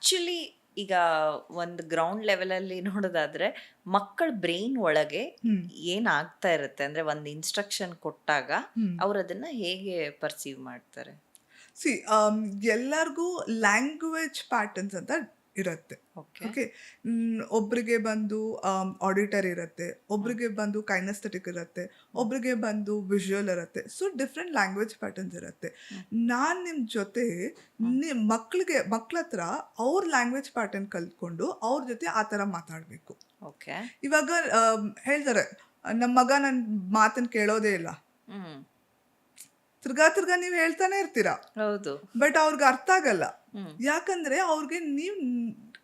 Actually ಈಗ ಒಂದು ground ಲೆವೆಲಲ್ಲಿ ನೋಡೋದಾದ್ರೆ ಮಕ್ಕಳ ಬ್ರೈನ್ ಒಳಗೆ ಏನಾಗ್ತಾ ಇರುತ್ತೆ ಅಂದ್ರೆ ಒಂದು ಇನ್ಸ್ಟ್ರಕ್ಷನ್ ಕೊಟ್ಟಾಗ ಅವ್ರು ಅದನ್ನ ಹೇಗೆ ಪರ್ಸೀವ್ ಮಾಡ್ತಾರೆ? ಸಿ ಎಲ್ಲರಿಗೂ ಲ್ಯಾಂಗ್ವೇಜ್ ಪ್ಯಾಟರ್ನ್ಸ್ ಅಂತ ಇರುತ್ತೆ. ಓಕೆ. ಓಕೆ. ಒಬ್ರಿಗೆ ಬಂದು ಆಡಿಟರಿ ಇರುತ್ತೆ, ಒಬ್ರಿಗೆ ಬಂದು ಕೈನಸ್ಥೆಟಿಕ್ ಇರುತ್ತೆ, ಒಬ್ರಿಗೆ ಬಂದು ವಿಜುವಲ್ ಇರುತ್ತೆ. ಸೊ ಡಿಫ್ರೆಂಟ್ ಲ್ಯಾಂಗ್ವೇಜ್ ಪ್ಯಾಟರ್ನ್ಸ್ ಇರುತ್ತೆ. ನಾನು ನಿಮ್ಮ ಜೊತೆ ಮಕ್ಳ ಹತ್ರ ಅವ್ರ ಲ್ಯಾಂಗ್ವೇಜ್ ಪ್ಯಾಟರ್ನ್ ಕಲ್ತ್ಕೊಂಡು ಅವ್ರ ಜೊತೆ ಆ ಥರ ಮಾತಾಡಬೇಕು. ಓಕೆ. ಇವಾಗ ಹೇಳ್ತಾರೆ, ನಮ್ಮ ಮಗ ನನ್ನ ಮಾತನ್ನು ಕೇಳೋದೇ ಇಲ್ಲ. ಹ್ಮ್. ತಿರ್ಗಾ ನೀವು ಹೇಳ್ತಾನೆ ಇರ್ತೀರಾ, ಹೌದು. ಬಟ್ ಅವ್ರಿಗೆ ಅರ್ಥ ಆಗಲ್ಲ. ಯಾಕಂದ್ರೆ ಅವ್ರಿಗೆ ನೀವು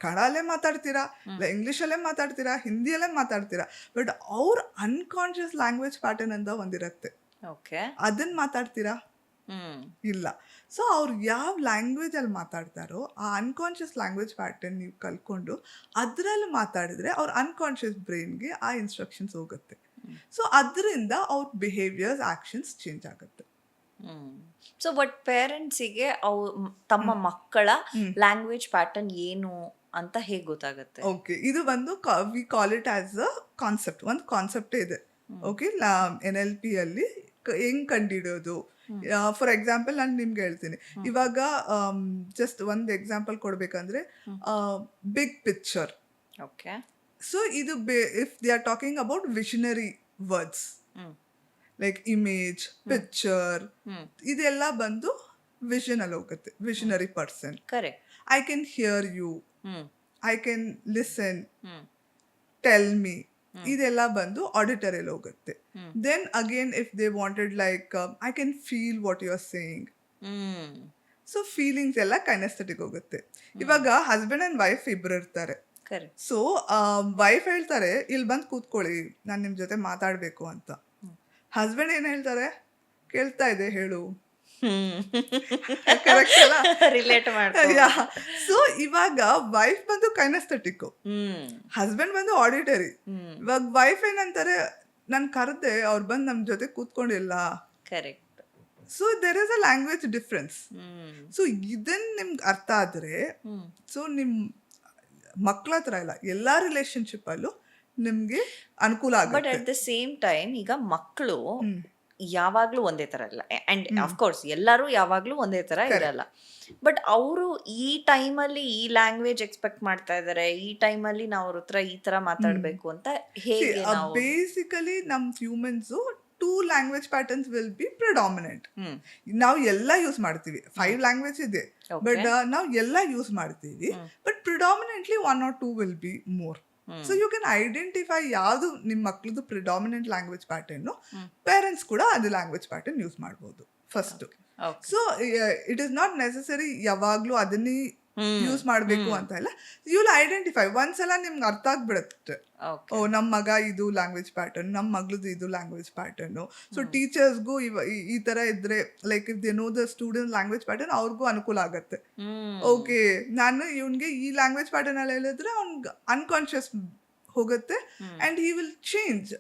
ಕನ್ನಡಲ್ಲೇ ಮಾತಾಡ್ತೀರಾ, ಇಲ್ಲ ಇಂಗ್ಲೀಷಲ್ಲೇ ಮಾತಾಡ್ತೀರಾ, ಹಿಂದಿಯಲ್ಲೇ ಮಾತಾಡ್ತೀರಾ, ಬಟ್ ಅವ್ರ ಅನ್ಕಾನ್ಶಿಯಸ್ ಲ್ಯಾಂಗ್ವೇಜ್ ಪ್ಯಾಟರ್ನ್ ಅಂತ ಒಂದಿರುತ್ತೆ. ಓಕೆ. ಅದನ್ನ ಮಾತಾಡ್ತೀರಾ? ಇಲ್ಲ. ಸೊ ಅವ್ರು ಯಾವ ಲ್ಯಾಂಗ್ವೇಜ್ ಅಲ್ಲಿ ಮಾತಾಡ್ತಾರೋ ಆ ಅನ್ಕಾನ್ಶಿಯಸ್ ಲ್ಯಾಂಗ್ವೇಜ್ ಪ್ಯಾಟರ್ನ್ ನೀವು ಕಲ್ಕೊಂಡು ಅದರಲ್ಲಿ ಮಾತಾಡಿದ್ರೆ ಅವ್ರ ಅನ್ಕಾನ್ಶಿಯಸ್ ಬ್ರೈನ್ಗೆ ಆ ಇನ್ಸ್ಟ್ರಕ್ಷನ್ಸ್ ಹೋಗುತ್ತೆ. ಸೊ ಅದರಿಂದ ಅವ್ರ ಬಿಹೇವಿಯರ್ಸ್ ಆಕ್ಷನ್ಸ್ ಚೇಂಜ್ ಆಗುತ್ತೆ. ಸೊ ಬಟ್ ಪೇರೆಂಟ್ಸಿಗೆ ತಮ್ಮ ಮಕ್ಕಳ ಲ್ಯಾಂಗ್ವೇಜ್ ಪ್ಯಾಟರ್ನ್ ಏನು ಅಂತ ಹೇಗೆ ಗೊತ್ತಾಗುತ್ತೆ? ಓಕೆ, ಇದು ಬಂದು we call it as a concept. ಒಂದು ಕಾನ್ಸೆಪ್ಟೇ ಇದೆ. ಓಕೆ, NLP ಅಲ್ಲಿ ಹೆಂಗ್ ಕಂಡಿಡಿಯೋದು. ಫಾರ್ ಎಕ್ಸಾಂಪಲ್ ನಾನು ನಿಮ್ಗೆ ಹೇಳ್ತೀನಿ. ಇವಾಗ ಜಸ್ಟ್ ಒಂದು ಎಕ್ಸಾಂಪಲ್ ಕೊಡ್ಬೇಕಂದ್ರೆ ಬಿಗ್ ಪಿಕ್ಚರ್. ಓಕೆ. ಸೊ ಇದು if they are talking about visionary words like image, picture, ಇದೆಲ್ಲ ಬಂದು ವಿಷನ್ ಅಲ್ಲಿ ಹೋಗುತ್ತೆ. Visionary person. Correct. I can hear you, I can listen, tell me, ಇದೆಲ್ಲ ಬಂದು ಆಡಿಟರಿಯಲ್ಲಿ ಹೋಗುತ್ತೆ. Then again if they wanted like I can feel what you are saying. So feelings ಎಲ್ಲ kinaesthetic ಹೋಗುತ್ತೆ. ಇವಾಗ ಹಸ್ಬೆಂಡ್ ಅಂಡ್ ವೈಫ್ ಇಬ್ರು ಇರ್ತಾರೆ. So wife ಹೇಳ್ತಾರೆ, ಇಲ್ಲಿ ಬಂದು ಕೂತ್ಕೊಳ್ಳಿ, ನಾನು ನಿಮ್ಮ ಜೊತೆ ಮಾತಾಡಬೇಕು ಅಂತ. ಹಸ್ಬೆಂಡ್ ಏನ್ ಹೇಳ್ತಾರೆ, ಕೇಳ್ತಾ ಇದೆ ಹೇಳು. ಕರೆಕ್ಟ್ ಅಲ್ಲ? ರಿಲೇಟ್ ಸೊ ಇವಾಗ ವೈಫ್ ಬಂದು ಕೈನೆಸ್ಥೆಟಿಕ್, ಹಸ್ಬೆಂಡ್ ಬಂದು ಆಡಿಟರಿ. ಇವಾಗ ವೈಫ್ ಏನಂತಾರೆ, ನಾನು ಕರೆದೆ, ಅವ್ರು ಬಂದು ನಮ್ಮ ಜೊತೆ ಕೂತ್ಕೊಂಡಿಲ್ಲ. Correct. So there is a language difference. So ಇದನ್ನ ನಿಮ್ಗೆ ಅರ್ಥ ಆದ್ರೆ, ಸೊ ನಿಮ್ ಮಕ್ಳ ಹತ್ರ ಇಲ್ಲ, ಎಲ್ಲಾ ರಿಲೇಶನ್ಶಿಪ್ ಅಲ್ಲೂ ನಿಮ್ಗೆ ಅನುಕೂಲ ಆಗುತ್ತೆ. But at the same time ಈಗ ಮಕ್ಕಳು ಯಾವಾಗ್ಲೂ ಒಂದೇ ತರ ಇಲ್ಲ, ಅಂಡ್ ಅಫ್ಕೋರ್ಸ್ ಎಲ್ಲರೂ ಯಾವಾಗ್ಲೂ ಒಂದೇ ತರ ಇರಲ್ಲ. ಬಟ್ ಅವರು ಈ ಟೈಮಲ್ಲಿ ಈ ಲ್ಯಾಂಗ್ವೇಜ್ ಎಕ್ಸ್ಪೆಕ್ಟ್ ಮಾಡ್ತಾ ಇದಾರೆ, ಈ ಟೈಮಲ್ಲಿ ನಾವು ಅವ್ರ ಹತ್ರ ಈ ತರ ಮಾತಾಡ್ಬೇಕು ಅಂತ ಹೇಗೆ? ಬೇಸಿಕಲಿ ನಮ್ humans 2 language patterns will be predominant. ನಾವು ಎಲ್ಲ ಯೂಸ್ ಮಾಡ್ತೀವಿ. 5 ಲ್ಯಾಂಗ್ವೇಜ್ ಇದೆ, ಬಟ್ ನಾವು ಎಲ್ಲ ಯೂಸ್ ಮಾಡ್ತೀವಿ. But predominantly 1 or 2 will be more. So you can identify ಯಾವುದು ನಿಮ್ಮ ಮಕ್ಳದ್ದು ಪ್ರಿಡಾಮಿನೆಂಟ್ ಲ್ಯಾಂಗ್ವೇಜ್ ಪ್ಯಾಟರ್ನ್. ಪೇರೆಂಟ್ಸ್ ಕೂಡ ಅದು ಲ್ಯಾಂಗ್ವೇಜ್ ಪ್ಯಾಟರ್ನ್ ಯೂಸ್ ಮಾಡ್ಬೋದು first. So it is not necessary ಯಾವಾಗ್ಲೂ ಅದನ್ನೇ ಯೂಸ್ ಮಾಡಬೇಕು ಅಂತ ಇಲ್ಲ. You will identify. ಒಂದ್ಸಲ ನಿಮ್ಗೆ ಅರ್ಥ ಆಗ್ಬಿಡುತ್ತೆ, ಓ ನಮ್ಮ ಮಗ ಇದು ಲ್ಯಾಂಗ್ವೇಜ್ ಪ್ಯಾಟರ್ನ್, ನಮ್ಮ ಮಗಳದ್ದು ಇದು ಲ್ಯಾಂಗ್ವೇಜ್ ಪ್ಯಾಟರ್ನ್. ಸೊ ಟೀಚರ್ಸ್ಗೂ ಈ ತರ ಇದ್ರೆ like if they know the student language pattern, ಅವ್ರಿಗೂ ಅನುಕೂಲ ಆಗತ್ತೆ. ಓಕೆ, ನಾನು ಇವನ್ಗೆ ಈ ಲ್ಯಾಂಗ್ವೇಜ್ ಪ್ಯಾಟರ್ನ್ ಅಲ್ಲಿ ಹೇಳಿದ್ರೆ ಅವ್ನಿಗೆ ಅನ್ಕಾನ್ಶಿಯಸ್ ಹೋಗುತ್ತೆ ಅಂಡ್ ಹಿ ವಿಲ್ ಚೇಂಜ್.